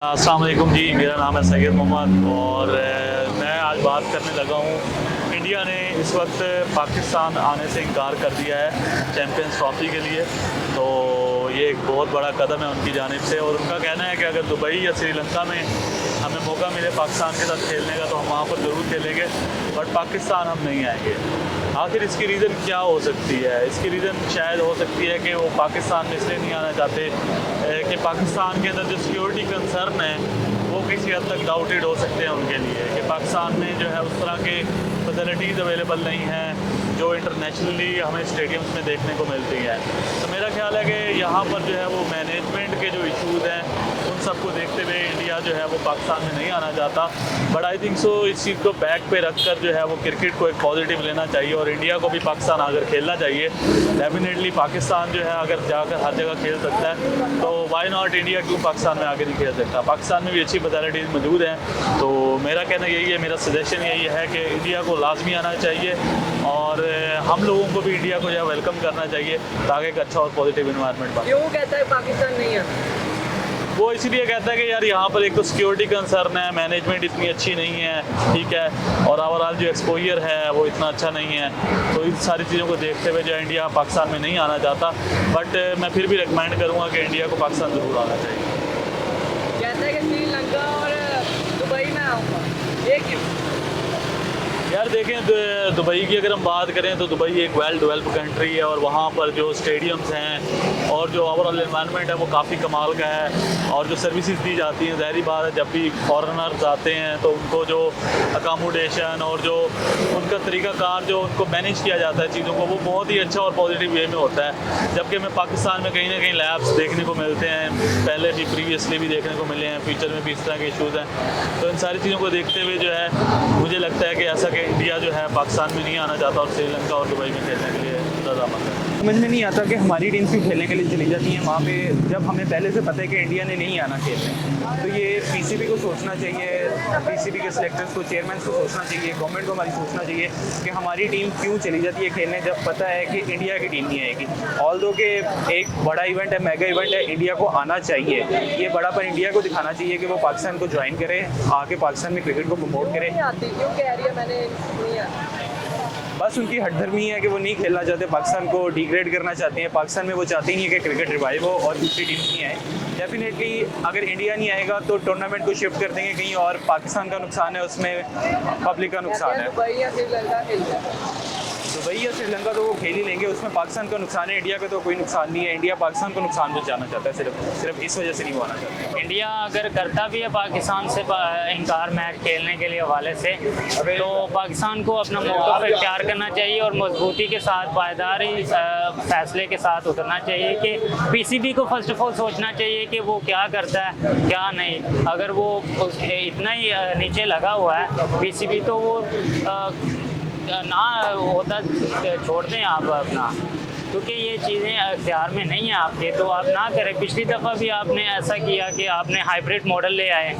अस्सलाम वालेकुम जी, मेरा नाम है सैयद मोहम्मद और मैं आज बात करने लगा हूँ। इंडिया ने इस वक्त पाकिस्तान आने से इनकार कर दिया है चैम्पियंस ट्रॉफी के लिए, तो ये एक बहुत बड़ा कदम है उनकी जानिब से। और उनका कहना है कि अगर दुबई या श्रीलंका में हमें मौका मिले पाकिस्तान के साथ खेलने का तो हम वहाँ पर ज़रूर खेलेंगे, बट पाकिस्तान हम नहीं आएंगे। आखिर इसकी रीज़न क्या हो सकती है? इसकी रीज़न शायद हो सकती है कि वो पाकिस्तान में इसलिए नहीं आना चाहते कि पाकिस्तान के अंदर जो सिक्योरिटी कंसर्न है वो किसी हद तक डाउटेड हो सकते हैं उनके लिए, कि पाकिस्तान में जो है उस तरह के फैसिलिटीज़ अवेलेबल नहीं हैं जो इंटरनेशनली हमें स्टेडियम्स में देखने को मिलती हैं। तो मेरा ख्याल है कि यहाँ पर जो है वो मैनेजमेंट के जो इश्यूज़ हैं उन सबको देखते हुए इंडिया जो है वो पाकिस्तान में नहीं आना चाहता। बट आई थिंक सो इस चीज़ को बैक पे रख कर जो है वो क्रिकेट को एक पॉजिटिव लेना चाहिए और इंडिया को भी पाकिस्तान आकर खेलना चाहिए। डेफिनेटली पाकिस्तान जो है अगर जाकर हर जगह खेल सकता है तो वाई नॉट इंडिया क्यों पाकिस्तान में आकर नहीं खेल सकता? पाकिस्तान में भी अच्छी फैसिलिटीज़ मौजूद हैं। तो मेरा कहना यही है, मेरा सजेशन यही है कि इंडिया को लाजमी आना चाहिए और हम लोगों को भी इंडिया को जो है वेलकम करना चाहिए ताकि एक अच्छा और पॉजिटिव इन्वायरमेंट बने। क्यों कहता है पाकिस्तान नहीं है? वो इसलिए कहता है कि यार यहाँ पर एक तो सिक्योरिटी कंसर्न है, मैनेजमेंट इतनी अच्छी नहीं है, ठीक है, और ओवरऑल जो एक्सपोजर है वो इतना अच्छा नहीं है। तो इन सारी चीज़ों को देखते हुए जो इंडिया पाकिस्तान में नहीं आना चाहता, बट मैं फिर भी रिकमेंड करूँगा कि इंडिया को पाकिस्तान ज़रूर आना चाहिए। कहता है कि श्रीलंका और दुबई में आऊँगा, ये क्यों? यार देखें, दुबई की अगर हम बात करें तो दुबई एक वेल डेवलप्ड कंट्री है और वहाँ पर जो स्टेडियम्स हैं और जो ओवरऑल एनवायरनमेंट है वो काफ़ी कमाल का है और जो सर्विसेज दी जाती हैं, ज़ाहिर बात है जब भी फॉरेनर्स आते हैं तो उनको जो अकामोडेशन और जो उनका तरीक़ाकार जो उनको मैनेज किया जाता है चीज़ों को, वो बहुत ही अच्छा और पॉजिटिव वे में होता है। जबकि हमें पाकिस्तान में कहीं ना कहीं लैब्स देखने को मिलते हैं, पहले भी प्रीवियसली भी देखने को मिले हैं, फ्यूचर में भी इस तरह के इशूज़ हैं। तो इन सारी चीज़ों को देखते हुए जो है मुझे लगता है कि ऐसा इंडिया जो है पाकिस्तान में नहीं आना चाहता और श्रीलंका और दुबई में खेलने के लिए रज़ामंद है। समझ में नहीं आता कि हमारी टीम क्यों खेलने के लिए चली जाती हैं वहाँ पे, जब हमें पहले से पता है कि इंडिया ने नहीं आना खेलने। तो ये पीसीबी को सोचना चाहिए, पीसीबी के सिलेक्टर्स को, चेयरमैन को सोचना चाहिए, गवर्नमेंट को हमारी सोचना चाहिए कि हमारी टीम क्यों चली जाती है खेलने जब पता है कि इंडिया की टीम नहीं आएगी। ऑल्दो के एक बड़ा इवेंट है, मेगा इवेंट है, इंडिया को आना चाहिए। ये बड़ापन इंडिया को दिखाना चाहिए कि वो पाकिस्तान को ज्वाइन करे, आके पाकिस्तान में क्रिकेट को प्रमोट करे। नहीं आती क्यों कह रही है मैंने नहीं आती? बस उनकी हठधर्मी है कि वो नहीं खेलना चाहते, पाकिस्तान को डिग्रेड करना चाहते हैं। पाकिस्तान में वो चाहते ही नहीं है कि क्रिकेट रिवाइव हो और दूसरी टीम नहीं आए। डेफिनेटली अगर इंडिया नहीं आएगा तो टूर्नामेंट को शिफ्ट कर देंगे कहीं और, पाकिस्तान का नुकसान है उसमें, पब्लिक का नुकसान है। दुबई या श्रीलंका खेलता है? दुबई या श्रीलंका तो वो खेल ही लेंगे, उसमें पाकिस्तान का नुकसान है, इंडिया का तो कोई नुकसान नहीं है। इंडिया पाकिस्तान को नुकसान पहुंचाना चाहता है, सिर्फ इस वजह से नहीं वो आना चाहता। इंडिया अगर करता भी है पाकिस्तान से इनकार मैच खेलने के लिए हवाले से, तो पाकिस्तान को अपना मौक़िफ़ इख्तियार करना चाहिए और मजबूती के साथ पायदारी फैसले के साथ उतरना चाहिए कि पीसीबी को फ़र्स्ट ऑफ ऑल सोचना चाहिए कि वो क्या करता है क्या नहीं। अगर वो इतना ही नीचे लगा हुआ है पीसीबी तो वो ना होता छोड़ दें आप अपना, क्योंकि ये चीज़ें अख्तियार में नहीं है आपके, तो आप ना करें। पिछली दफ़ा भी आपने ऐसा किया कि आपने हाइब्रिड मॉडल ले आए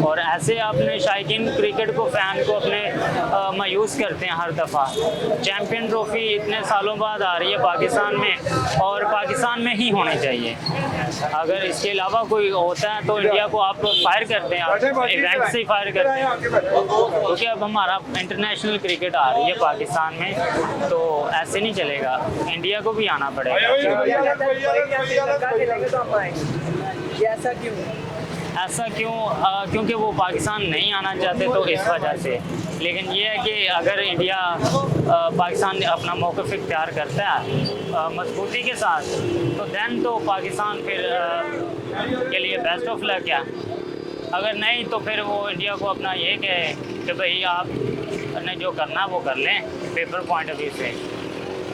और ऐसे आपने शायकीन क्रिकेट को, फ़ैन को अपने मायूस करते हैं हर दफ़ा। चैम्पियन ट्रॉफी इतने सालों बाद आ रही है पाकिस्तान में और पाकिस्तान में ही होनी चाहिए। अगर इसके अलावा कोई होता है तो इंडिया को आप फायर करते हैं, आप इवेंट से ही फायर करते हैं, क्योंकि अब हमारा इंटरनेशनल क्रिकेट आ रही है पाकिस्तान में, तो ऐसे नहीं चलेगा, इंडिया को भी आना पड़ेगा। इंडिया कहता है दुबई या श्रीलंका खेलेंगे तो हम आएंगे, ये ऐसा क्यों? ऐसा क्यों? क्योंकि वो पाकिस्तान नहीं आना चाहते तो इस वजह से। लेकिन ये है कि अगर इंडिया पाकिस्तान अपना मौक़िफ़ इख्तियार करता है मजबूती के साथ, तो दैन तो पाकिस्तान फिर के लिए बेस्ट ऑफ लक है। अगर नहीं तो फिर वो इंडिया को अपना ये कहे कि भाई आप ने जो करना वो कर लें पेपर पॉइंट ऑफ व्यू से,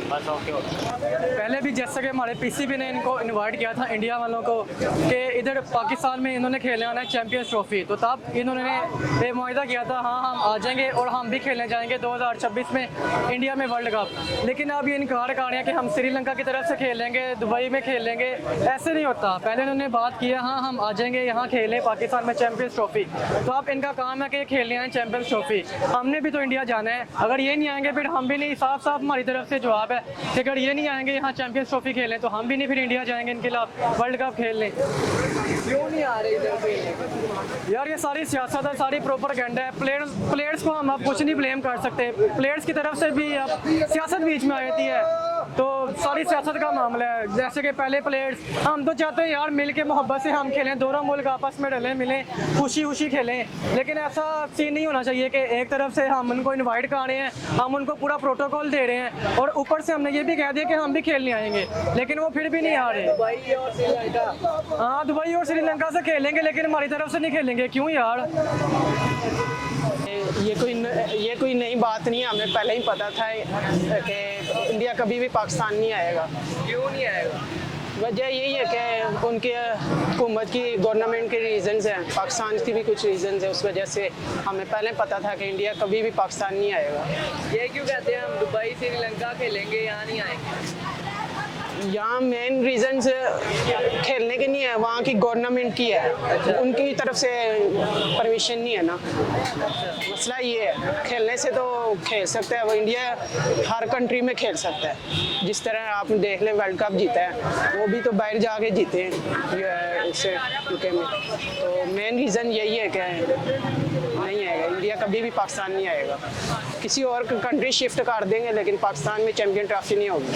बस ओके होता है। पहले भी जैसा कि हमारे पीसीबी ने इनको इनवाइट किया था इंडिया वालों को कि इधर पाकिस्तान में इन्होंने खेलने आना है चैम्पियंस ट्रॉफी, तो तब इन्होंने ये मुआहदा किया था हाँ हम आ जाएंगे और हम भी खेलने जाएंगे 2026 में इंडिया में वर्ल्ड कप। लेकिन अब ये इनकार कर रहे हैं कि हम श्रीलंका की तरफ से खेलेंगे, दुबई में खेल लेंगे। ऐसे नहीं होता, पहले इन्होंने बात किया हाँ हम आ जाएंगे यहाँ खेलें पाकिस्तान में चैम्पियंस ट्रॉफी, तो अब इनका काम है कि खेलने आए चैम्पियंस ट्रॉफी। हमने भी तो इंडिया जाना है, अगर ये नहीं आएंगे फिर हम भी नहीं। साफ साफ हमारी तरफ से जवाब है कि अगर ये नहीं आएंगे यहाँ चैंपियंस ट्रॉफी खेलें तो हम भी नहीं फिर इंडिया जाएंगे इनके खिलाफ वर्ल्ड कप खेलने। क्यों नहीं आ रहे इधर पे? यार ये सारी सियासत है, सारी प्रोपेगेंडा है। प्लेयर्स को हम अब कुछ नहीं ब्लेम कर सकते, प्लेयर्स की तरफ से भी अब सियासत बीच में आ जाती है, तो सारी सियासत का मामला है। जैसे कि पहले प्लेयर्स, हम तो चाहते हैं यार मिल के मोहब्बत से हम खेलें, दोनों मुल्क आपस में डलें मिलें खुशी खुशी खेलें, लेकिन ऐसा सीन नहीं होना चाहिए कि एक तरफ से हम उनको इनवाइट कर रहे हैं, हम उनको पूरा प्रोटोकॉल दे रहे हैं और ऊपर से हमने ये भी कह दिया कि हम भी खेलने आएंगे, लेकिन वो फिर भी नहीं आ रहे। दुबई और श्रीलंका, हाँ दुबई और श्रीलंका से खेलेंगे लेकिन हमारी तरफ से नहीं खेलेंगे, क्यों यार? ये कोई नई बात नहीं है, हमें पहले ही पता था कि इंडिया कभी भी पाकिस्तान नहीं आएगा। क्यों नहीं आएगा? वजह यही है कि उनके हुकूमत की गवर्नमेंट के रीजंस हैं, पाकिस्तान की भी कुछ रीजंस हैं, उस वजह से हमें पहले पता था कि इंडिया कभी भी पाकिस्तान नहीं आएगा। ये क्यों कहते हैं हम दुबई श्रीलंका खेलेंगे यहाँ नहीं आएंगे? यहाँ मेन रीजंस खेलने के नहीं है, वहाँ की गवर्नमेंट की है, उनकी तरफ से परमिशन नहीं है ना, मसला ये है। खेलने से तो खेल सकते हैं, वो इंडिया हर कंट्री में खेल सकता है, जिस तरह आप देख लें वर्ल्ड कप जीता है, वो भी तो बाहर जाके जीते हैं उससे यूके में। तो मेन रीज़न यही है कि नहीं आएगा इंडिया, कभी भी पाकिस्तान नहीं आएगा। किसी और कंट्री शिफ्ट कर देंगे लेकिन पाकिस्तान में चैम्पियन ट्रॉफी नहीं होगी।